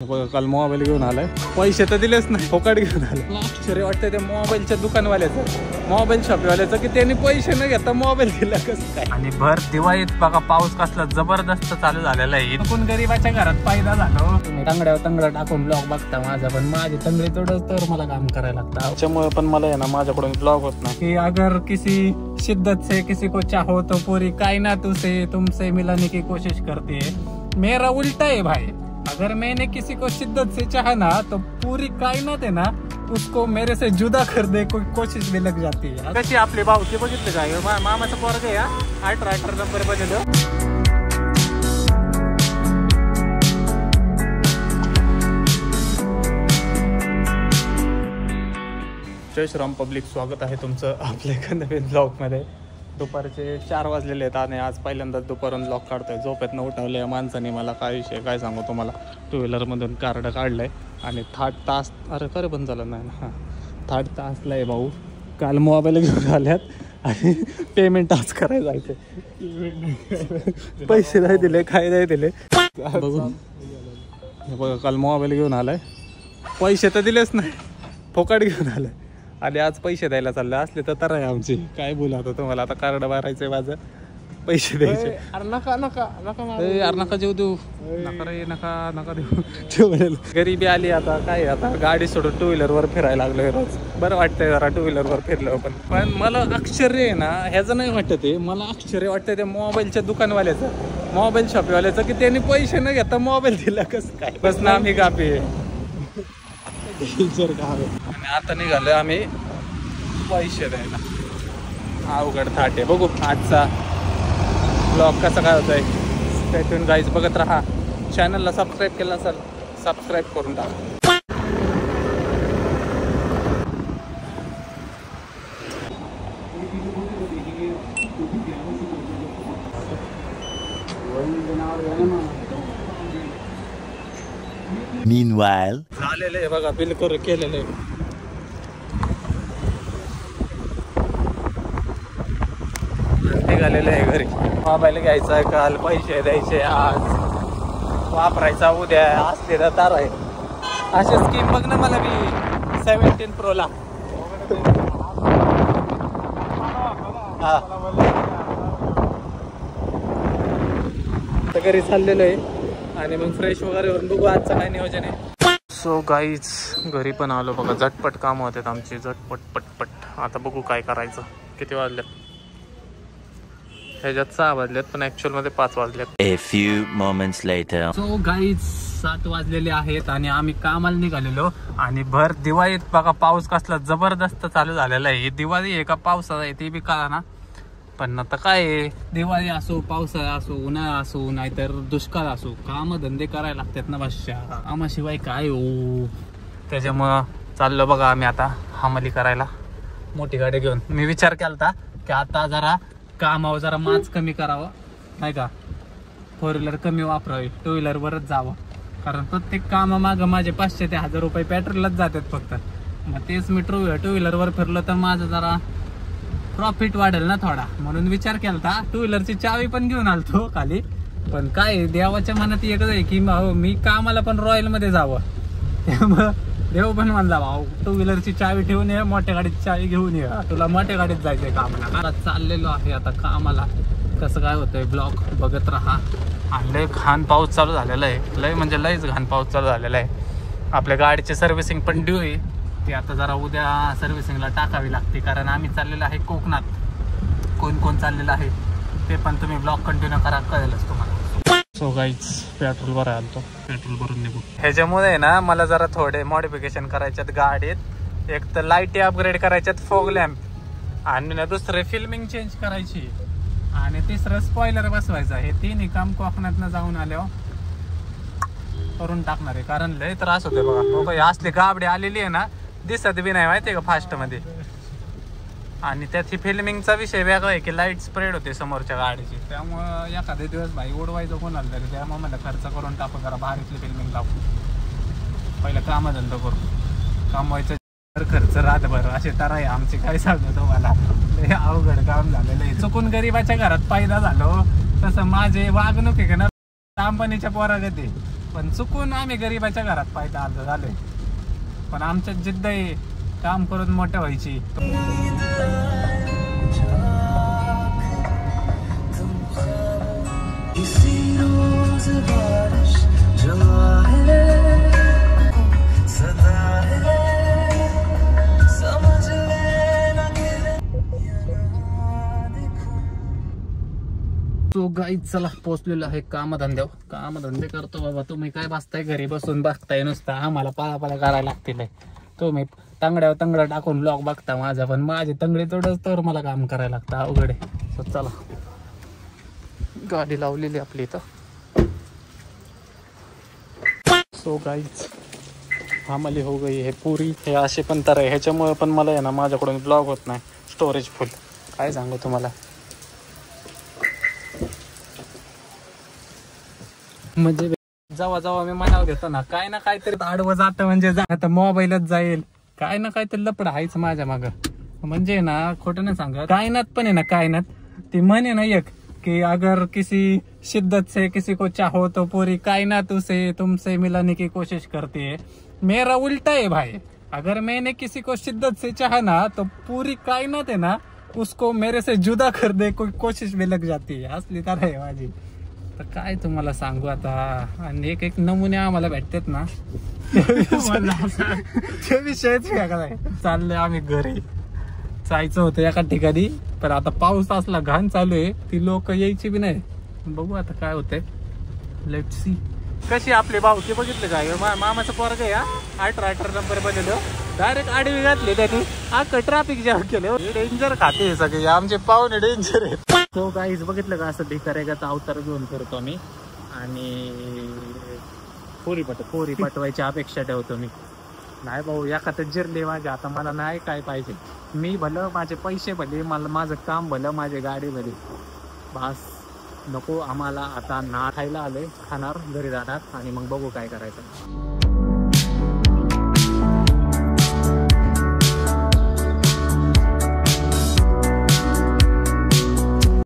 काल मोबाईल घेऊन आलाय, पैसे तर दिलेच नाही, फोकाट घेऊन आले. आश्चर्य वाटतं त्या मोबाईलच्या दुकानवाल्याचं, मोबाईल शॉपवाल्याचं, की त्यांनी पैसे न घेता मोबाईल दिला कसं काय. आणि भर दिवाळीत बघा पाऊस कसला जबरदस्त चालू झालेला आहे. कोण गरीबाच्या घरात फायदा झालो. तुम्ही तंगड्यावर तंगडा टाकून ब्लॉग बघता माझा, पण माझे तंगडे तोडच तर मला काम करायला लागतं. त्याच्यामुळे पण मला आहे ना माझ्याकडून ब्लॉग होत नाही. की अगर किसी शिद्दत से किसी को चाहो तो पूरी कायनात उसे तुमसे मिलाने की कोशिश करती है. मेरा उल्टा है भाई. अगर मैंने किसी को शिद्दत से चाहा ना तो पूरी कायनात है ना उसको मेरे से जुदा कर दे कोई कोशिश भी लग जाती है. कशी आपले भाऊ ते बघितलं काय मामाचा पोरग आहे, 18 नंबर बनवलं. जय श्रीराम पब्लिक, स्वागत आहे तुमचं आपल्या एका नवीन ब्लॉग मध्ये. दुपारचे 4 वाजलेले आहेत आणि आज पहिल्यांदाच दुपारून ब्लॉग काढतोय. झोपेतनं उठवलंय माणसाने मला. काय विषय काय सांगू तुम्हाला. 2 व्हीलरमधून कार्ड काढलंय आणि 3 तास, अरे खरे बंद झालं नाही ना. हां 3 तासला आहे भाऊ. काल मोबाईल घेऊन आल्यात आणि पेमेंट आज करायला जायचं. पैसे नाही दिले, काय नाही दिले बघून. बघा काल मोबाईल घेऊन आलाय, पैसे तर दिलेच नाही, फोकाट घेऊन आलाय आणि आज पैसे द्यायला चालले. असले तर आहे आमची. काय बोला आता तुम्हाला. आता कार्ड भरायचंय माझं, पैसे द्यायचे. नका नका नका यार नका जेव देऊ, नका रे, नका नका देऊ. गरीबी आली आता. काय आता गाडी सोडून 2 व्हीलरवर फिरायला लागलोय रोज. बरं वाटतंय जरा 2 व्हीलरवर फिरलं. पण मला आश्चर्य आहे ना ह्याचं नाही वाटत आहे. मला आश्चर्य वाटतंय त्या मोबाईलच्या दुकानवाल्याचं, मोबाईल शॉपवाल्याचं, की त्यांनी पैसे न घेता मोबाईल दिला कसं काय. बस ना आम्ही गापी आणि आता निघालोय आम्ही पैसे द्यायला. अवघड थाट आहे. बघू आजचा ब्लॉग कसा काय होतोय. त्यातून गाईज बघत राहा. चॅनलला सबस्क्राईब केलं असेल सबस्क्राईब करून टाका. Meanwhile, झालेलं आहे बघा, बिल करून केलेलं आहे. निघालेलं आहे घरी. मोबाईल घ्यायचा आहे काल, पैसे द्यायचे आज, वापरायचा उद्या. असले तर तार आहे. अशी स्कीम बघ ना मला मी 17 प्रोला. हा तर घरी चाललेलो आहे आणि मग फ्रेश वगैरे होऊन बघू आजचं काय नियोजन आहे. सो गाईज घरी पण आलो बघा. झटपट कामं होतात आमची, झटपट पटपट. आता बघू काय करायचं. किती वाजल्यात ह्याच्यात 6 वाजल्यात, पण ऍक्च्युअल मध्ये 5 वाजल्यात. a few moments later. So guys 7 वाजलेले आहेत आणि आम्ही कामाला निघालेलो. आणि भर दिवाळीत बघा पाऊस कसला जबरदस्त चालू झालेला आहे. ही दिवाळी आहे का पावसाळा आहे ते बी कळा ना. पण आता काय आहे, दिवाळी असो, पावसाळा असो, उन्हाळा असो, नाहीतर दुष्काळ असो, काम धंदे करायला लागतात ना भाषा. आम्हाशिवाय काय हो. त्याच्यामुळं चाललो बघा आम्ही आता हमाली करायला मोठी गाडी घेऊन. मी विचार केला की आता जरा कामावर जरा माच कमी करावं, नाही का. 4 व्हीलर कमी वापरावी, 2 व्हीलरवरच जावं. कारण प्रत्येक कामामागं माझे 500 ते 1000 रुपये पेट्रोलच जातात फक्त. मग तेच मी 2 व्हीलरवर फिरलो तर माझं जरा प्रॉफिट वाढेल ना थोडा. म्हणून विचार केला. 2 व्हीलरची चावी पण घेऊन आलतो खाली. पण काय देवाच्या मनात एकच आहे की मी कामाला पण रॉयल मध्ये जावं. त्यामुळं देव पण म्हणला भाऊ 2 व्हीलरची चावी ठेवून ये, मोठ्या गाडीची चावी घेऊन ये, तुला मोठ्या गाडीत जायचंय कामाला. चाललेलो आहे आता कामाला. कसं काय होतंय ब्लॉग बघत राहा. आणि लय घाण पाऊस चालू झालेला आहे. लय म्हणजे लयच घाण पाऊस चालू झालेला आहे. आपल्या गाडीची सर्व्हिसिंग पण ड्यू आहे. ती आता जरा उद्या सर्व्हिसिंगला टाकावी लागते. कारण आम्ही चाललेलो आहे कोकणात. कोण कोण चाललेलं आहे ते पण तुम्ही ब्लॉग कंटिन्यू करा, कळेलच तुम्हाला. सो गाईज पेट्रोल भरायला आलतो, पेट्रोल भरून निघू. ह्याच्यामुळे ना मला जरा थोडे मॉडिफिकेशन करायच्यात गाडीत. एक तर लाईटी अपग्रेड करायच्यात, फॉग लॅम्प, आणि दुसरे फिल्मिंग चेंज करायची, आणि तिसरं स्पॉइलर बसवायचा. हे 3 काम कोकणातनं जाऊन आल्यावर करून टाकणार आहे. कारण लय त्रास होते बघा. असली गाबडी आलेली आहे ना, दिसत बी नाही माहिती आहे का फास्ट मध्ये. आणि त्यात ही फिल्मिंगचा विषय वेगळा आहे की लाईट स्प्रेड होते समोरच्या गाडीची. त्यामुळं एखादे दिवस भाई उडवायचं कोणाला तरी. त्यामुळे मला खर्च करून टाकू, जरा भारीतली फिल्मिंग टाकू. पहिलं कामधंदा करू, कमवायचं खर्च रातभर असे तर आहे आमची. काय सांगतो तुम्हाला, हे अवघड काम झालेलं आहे. चुकून गरीबाच्या घरात पैदा झालो तसं माझे वागणूक आहे का ना अंबानीच्या पोरागत आहे. पण चुकून आम्ही गरीबाच्या घरात पाहिजे आलो झाले. पण आमच्यात जिद्द आहे काम करून मोठं व्हायची. तो गाईच चला पोचलेलो आहे कामधंदे करतो बाबा. तुम्ही काय बसताय घरी बसून बघताय नुसता, आम्हाला पाळा करायला लागतील. तुम्ही तंगड्यावर तंगडा टाकून ब्लॉग बघता माझा, पण माझे तंगडे तोडच तर मला काम करायला लागतं अवघड आहे. चला गाडी लावलेली आपली इथं. सो गाईच आम्हाला हो गई हे पुरी. हे असे पण तर आहे, ह्याच्यामुळे पण मला आहे ना माझ्याकडून ब्लॉग होत नाही, स्टोरेज फुल. काय सांगू तुम्हाला, म्हणजे जेव्हा मी मनावर घेतो ना काय ना काहीतरी आडवं जातं, म्हणजे आता मोबाईलच जाईल, काय ना काहीतरी लपड आहेच माझ्या माग. म्हणजे ना खोटं नाही सांगत, कायनात पण आहे ना कायनात ती म्हणे ना एक कि अगर किसी शिद्दत से किसी को चाहो तो पूरी कायनात उसे तुमसे मिलाने की कोशिश करती है. मेरा उल्टा है भाई, अगर मैंने किसी को शिद्दत से चाहा ना तो पूरी कायनात है ना उसको मेरे से जुदा कर दे कोई कोशिश भी लग जाती है. असली तर आहे माझी. तर काय तुम्हाला सांगू आता. आणि एक नमुने आम्हाला भेटतात ना ते विषयच वेगळा आहे. चालले आम्ही घरी, जायचं होतं एका ठिकाणी, पण आता पाऊस असला घाण चालू आहे, ती लोक यायची बी नाही. बघू आता काय होतंय. Let's see. कशी आपली भावकी बघितलं काय मामाचं पोरग आहे. 18 नंबर बनवलं, डायरेक्ट आडवी घातली त्यांनी, ट्रॅफिक जाम केलं. डेंजर खाते सगळे आमचे पाहुणे, डेंजर आहेत. तो गाईज बघितलं का असं भिकाऱ्याचा अवतार घेऊन फिरतो आम्ही. आणि पोरी पटवायची अपेक्षा ठेवतो मी. नाही भाऊ एखादं जिरले माझ्या, आता मला नाही काय पाहिजे. मी भलं, माझे पैसे भले, मला माझं काम भलं, माझी गाडी भली, बस नको आम्हाला. आता ना खायला आले, खाणार, घरी जाणार आणि मग बघू काय करायचं.